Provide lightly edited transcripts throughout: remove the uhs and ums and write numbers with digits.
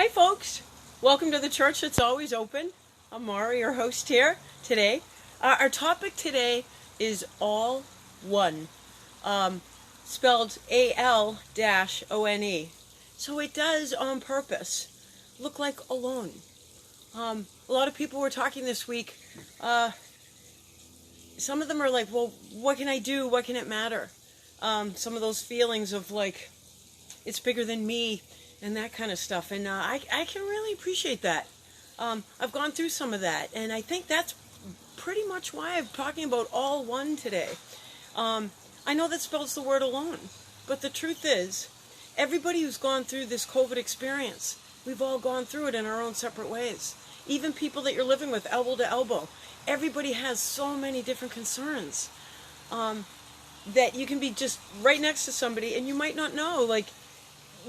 Hi folks, welcome to the church that's always open. I'm Mari, your host here today. Our topic today is all one, spelled A-L-O-N-E. So it does on purpose look like alone. A lot of people were talking this week. Some of them are like, well, what can I do? What can it matter? Some of those feelings of like, it's bigger than me and that kind of stuff. And I can really appreciate that. I've gone through some of that. And I think that's pretty much why I'm talking about all one today. I know that spells the word alone. But the truth is, everybody who's gone through this COVID experience, we've all gone through it in our own separate ways. Even people that you're living with elbow to elbow. Everybody has so many different concerns. That you can be just right next to somebody and you might not know like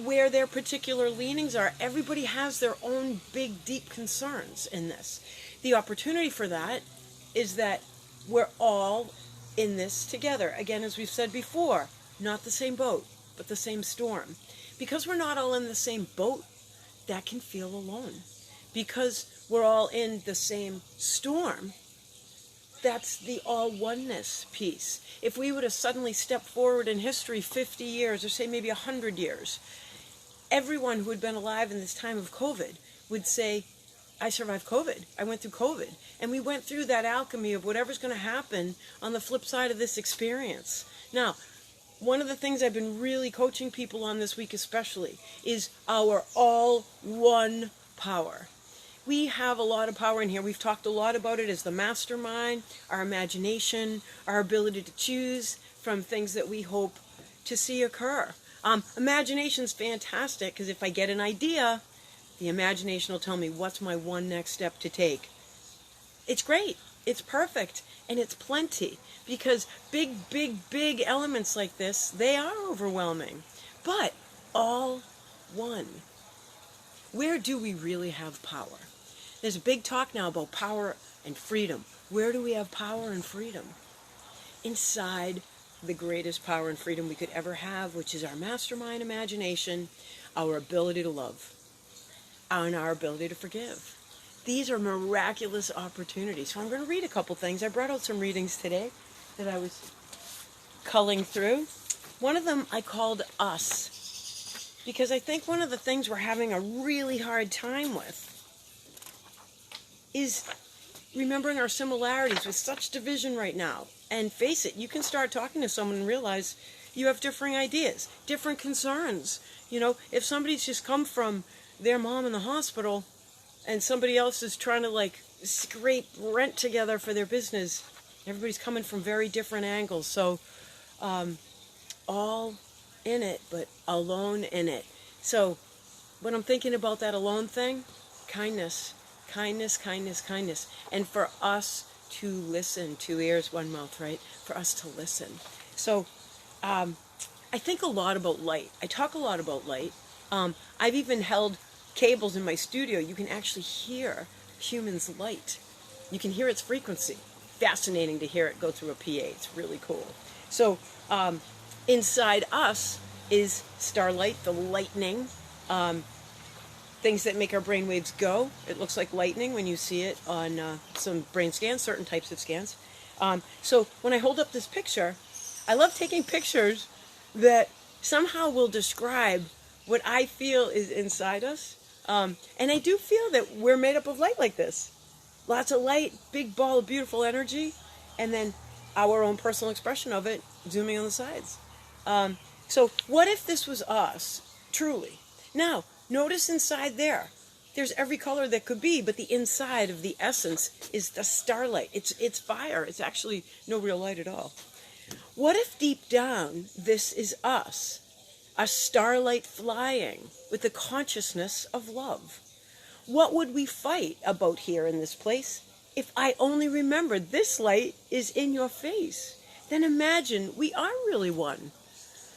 where their particular leanings are. Everybody has their own big, deep concerns in this. The opportunity for that is that we're all in this together. Again, as we've said before, not the same boat, but the same storm. Because we're not all in the same boat, that can feel alone. Because we're all in the same storm, that's the all-oneness piece. If we would have suddenly stepped forward in history 50 years, or say maybe 100 years, everyone who had been alive in this time of COVID would say, I survived COVID. I went through COVID. And we went through that alchemy of whatever's going to happen on the flip side of this experience. Now, one of the things I've been really coaching people on this week especially is our all-one power. We have a lot of power in here. We've talked a lot about it as the mastermind, our imagination, our ability to choose from things that we hope to see occur. Imagination's fantastic because if I get an idea, the imagination will tell me what's my one next step to take. It's great. It's perfect. And it's plenty because big elements like this, they are overwhelming. But all one. Where do we really have power? There's a big talk now about power and freedom. Where do we have power and freedom? Inside the greatest power and freedom we could ever have, which is our mastermind imagination, our ability to love, and our ability to forgive. These are miraculous opportunities. So I'm going to read a couple things. I brought out some readings today that I was culling through. One of them I called Us, because I think one of the things we're having a really hard time with is remembering our similarities with such division right now. And face it, you can start talking to someone and realize you have differing ideas, different concerns. You know, if somebody's just come from their mom in the hospital and somebody else is trying to like scrape rent together for their business, everybody's coming from very different angles. So all in it, but alone in it. So when I'm thinking about that alone thing, kindness. And for us to listen, 2 ears, 1 mouth, right? For us to listen. So I think a lot about light. I talk a lot about light. I've even held cables in my studio. You can actually hear humans' light. You can hear its frequency. Fascinating to hear it go through a PA. It's really cool. So inside us is starlight, the lightning, things that make our brain waves go. It looks like lightning when you see it on some brain scans, certain types of scans. So when I hold up this picture, I love taking pictures that somehow will describe what I feel is inside us. And I do feel that we're made up of light like this. Lots of light, big ball of beautiful energy, and then our own personal expression of it zooming on the sides. So what if this was us, truly? Now, notice inside there. There's every color that could be, but the inside of the essence is the starlight. It's fire. It's actually no real light at all. What if deep down this is us, a starlight flying with the consciousness of love? What would we fight about here in this place if I only remembered this light is in your face? Then imagine we are really one.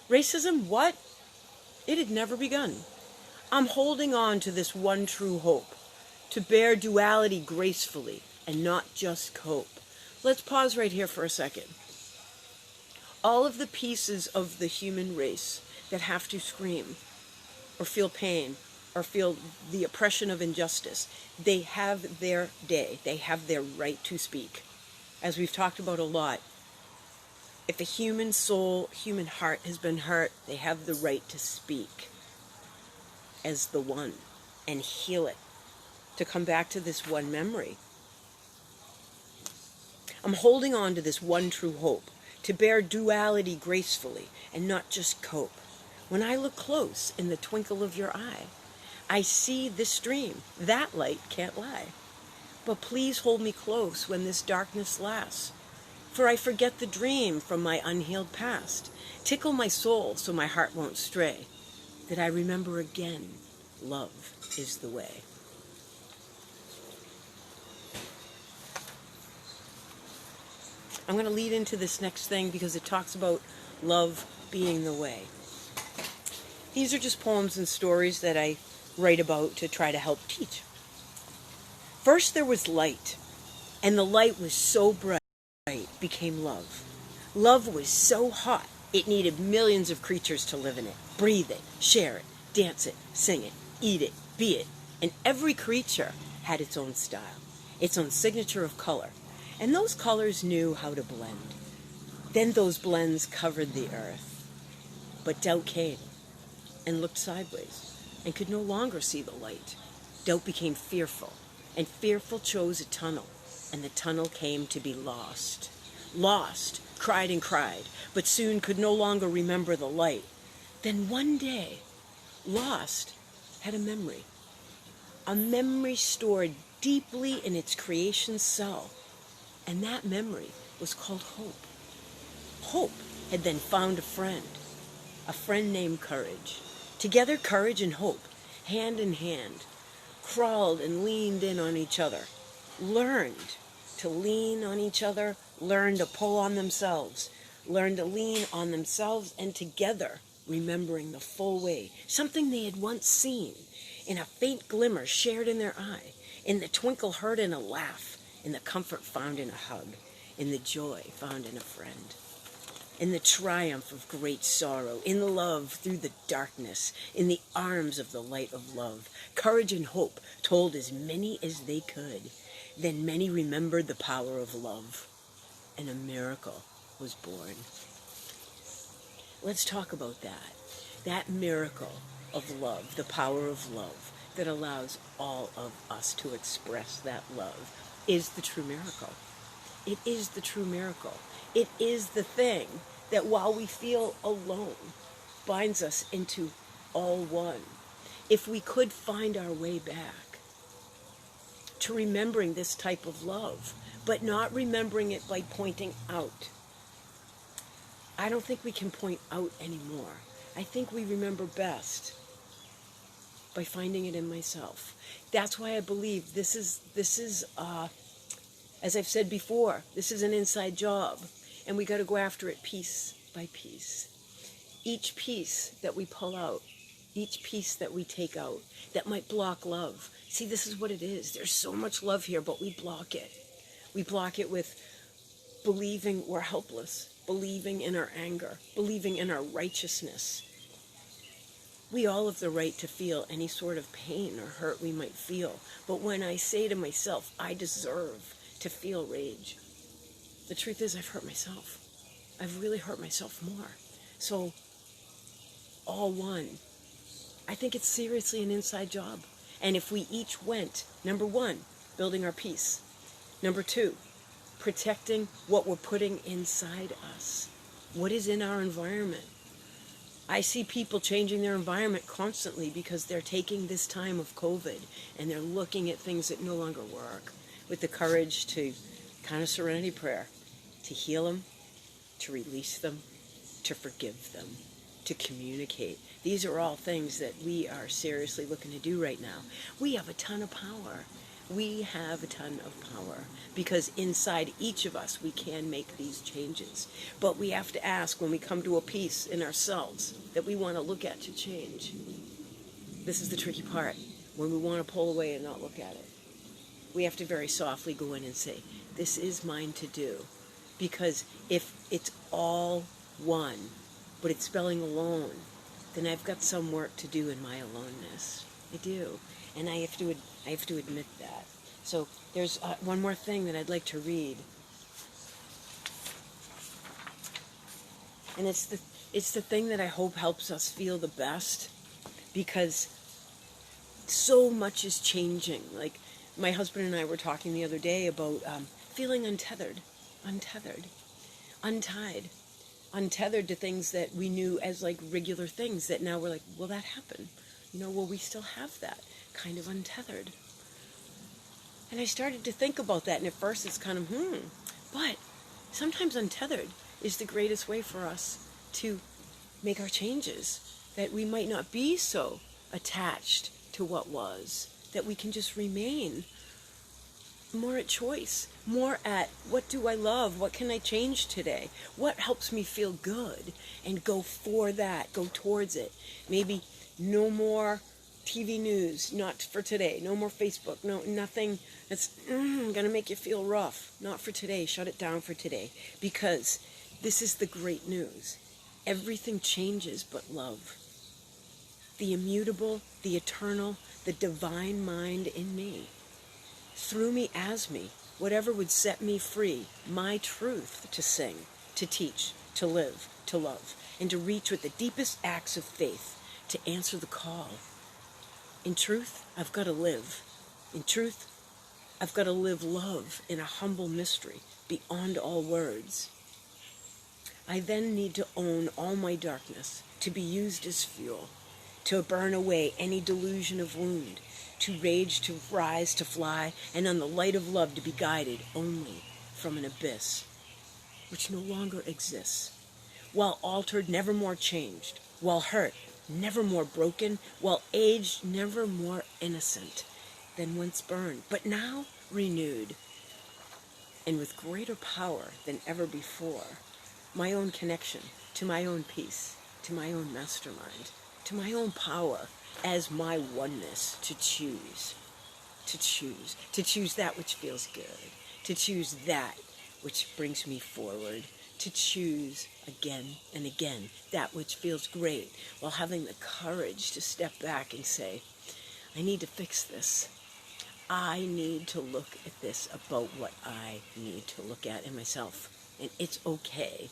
Racism, what? It had never begun. I'm holding on to this one true hope, to bear duality gracefully and not just cope. Let's pause right here for a second. All of the pieces of the human race that have to scream or feel pain or feel the oppression of injustice, they have their day. They have their right to speak. As we've talked about a lot, if a human soul, human heart has been hurt, they have the right to speak as the one and heal it, to come back to this one memory. I'm holding on to this one true hope, to bear duality gracefully and not just cope. When I look close in the twinkle of your eye, I see this dream, that light can't lie. But please hold me close when this darkness lasts, for I forget the dream from my unhealed past. Tickle my soul so my heart won't stray, that I remember again, love is the way. I'm going to lead into this next thing because it talks about love being the way. These are just poems and stories that I write about to try to help teach. First there was light, and the light was so bright, became love. Love was so hot, it needed millions of creatures to live in it, breathe it, share it, dance it, sing it, eat it, be it. And every creature had its own style, its own signature of color. And those colors knew how to blend. Then those blends covered the earth. But doubt came and looked sideways and could no longer see the light. Doubt became fearful, and fearful chose a tunnel, and the tunnel came to be lost. Lost, cried and cried, but soon could no longer remember the light. Then one day, lost had a memory stored deeply in its creation cell. And that memory was called hope. Hope had then found a friend named Courage. Together, Courage and Hope, hand in hand, crawled and leaned in on each other, learned to lean on each other, learned to pull on themselves, learned to lean on themselves, and together, remembering the full way, something they had once seen, in a faint glimmer shared in their eye, in the twinkle heard in a laugh, in the comfort found in a hug, in the joy found in a friend, in the triumph of great sorrow, in love through the darkness, in the arms of the light of love. Courage and Hope told as many as they could. Then many remembered the power of love, and a miracle was born. Let's talk about that miracle of love, the power of love that allows all of us to express that love is the true miracle. It is the true miracle. It is the thing that while we feel alone, binds us into all one. If we could find our way back to remembering this type of love, but not remembering it by pointing out. I don't think we can point out anymore. I think we remember best by finding it in myself. That's why I believe this is as I've said before, this is an inside job, and we got to go after it piece by piece. Each piece that we pull out, each piece that we take out, that might block love. See, this is what it is. There's so much love here, but we block it. We block it with believing we're helpless, believing in our anger, believing in our righteousness. We all have the right to feel any sort of pain or hurt we might feel. But when I say to myself, I deserve to feel rage, the truth is I've hurt myself. I've really hurt myself more. So, all one. I think it's seriously an inside job. And if we each went, number one, building our peace. Number two, protecting what we're putting inside us. What is in our environment? I see people changing their environment constantly because they're taking this time of COVID and they're looking at things that no longer work with the courage to kind of serenity prayer, to heal them, to release them, to forgive them, to communicate. These are all things that we are seriously looking to do right now. We have a ton of power. We have a ton of power because inside each of us we can make these changes. But we have to ask when we come to a piece in ourselves that we want to look at to change. This is the tricky part, when we want to pull away and not look at it. We have to very softly go in and say, this is mine to do. Because if it's all one, but it's spelling alone, then I've got some work to do in my aloneness. I do. And I have to admit that. So there's one more thing that I'd like to read. And it's the thing that I hope helps us feel the best, because so much is changing. Like, my husband and I were talking the other day about feeling untethered, untied, untethered to things that we knew as like regular things that now we're like, will that happen? Will we still have that kind of untethered? And I started to think about that, and at first it's kind of, but sometimes untethered is the greatest way for us to make our changes, that we might not be so attached to what was, that we can just remain more at choice, more at what do I love, what can I change today, what helps me feel good, and go for that, go towards it. Maybe no more TV news, not for today, no more Facebook, nothing that's gonna make you feel rough, not for today, shut it down for today, because this is the great news. Everything changes but love. The immutable, the eternal, the divine mind in me, through me, as me, whatever would set me free, my truth to sing, to teach, to live, to love, and to reach with the deepest acts of faith, to answer the call. In truth, I've got to live. In truth, I've got to live love in a humble mystery beyond all words. I then need to own all my darkness, to be used as fuel, to burn away any delusion of wound, to rage, to rise, to fly, and on the light of love to be guided only from an abyss which no longer exists, while altered, never more changed, while hurt, never more broken, while aged, never more innocent than once burned, but now renewed, and with greater power than ever before, my own connection to my own peace, to my own mastermind, to my own power as my oneness, to choose that which feels good, to choose that which brings me forward, to choose again and again that which feels great, while having the courage to step back and say, I need to fix this. I need to look at this about what I need to look at in myself. And it's okay.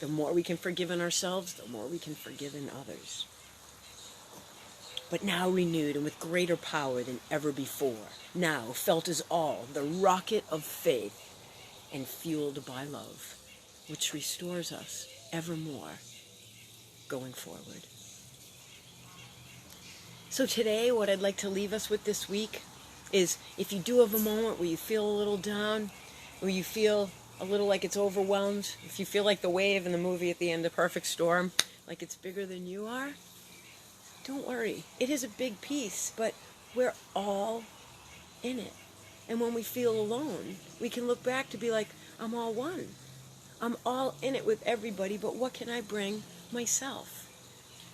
The more we can forgive in ourselves, the more we can forgive in others. But now renewed and with greater power than ever before, now felt as all, the rocket of faith, and fueled by love, which restores us evermore going forward. So today, what I'd like to leave us with this week is, if you do have a moment where you feel a little down, where you feel a little like it's overwhelmed, if you feel like the wave in the movie at the end of Perfect Storm, like it's bigger than you are, don't worry. It is a big piece, but we're all in it. And when we feel alone, we can look back to be like, I'm all one. I'm all in it with everybody, but what can I bring myself?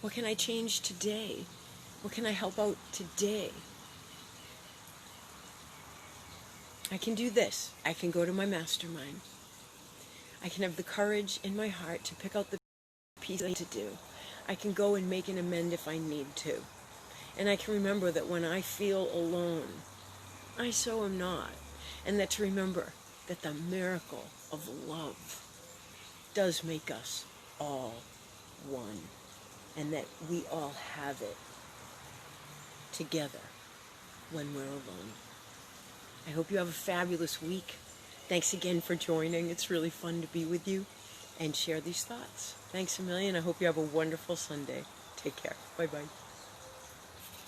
What can I change today? What can I help out today? I can do this. I can go to my mastermind. I can have the courage in my heart to pick out the piece I need to do. I can go and make an amend if I need to. And I can remember that when I feel alone, I so am not. And that to remember that the miracle of love does make us all one. And that we all have it together when we're alone. I hope you have a fabulous week. Thanks again for joining. It's really fun to be with you and share these thoughts. Thanks a million. I hope you have a wonderful Sunday. Take care. Bye-bye.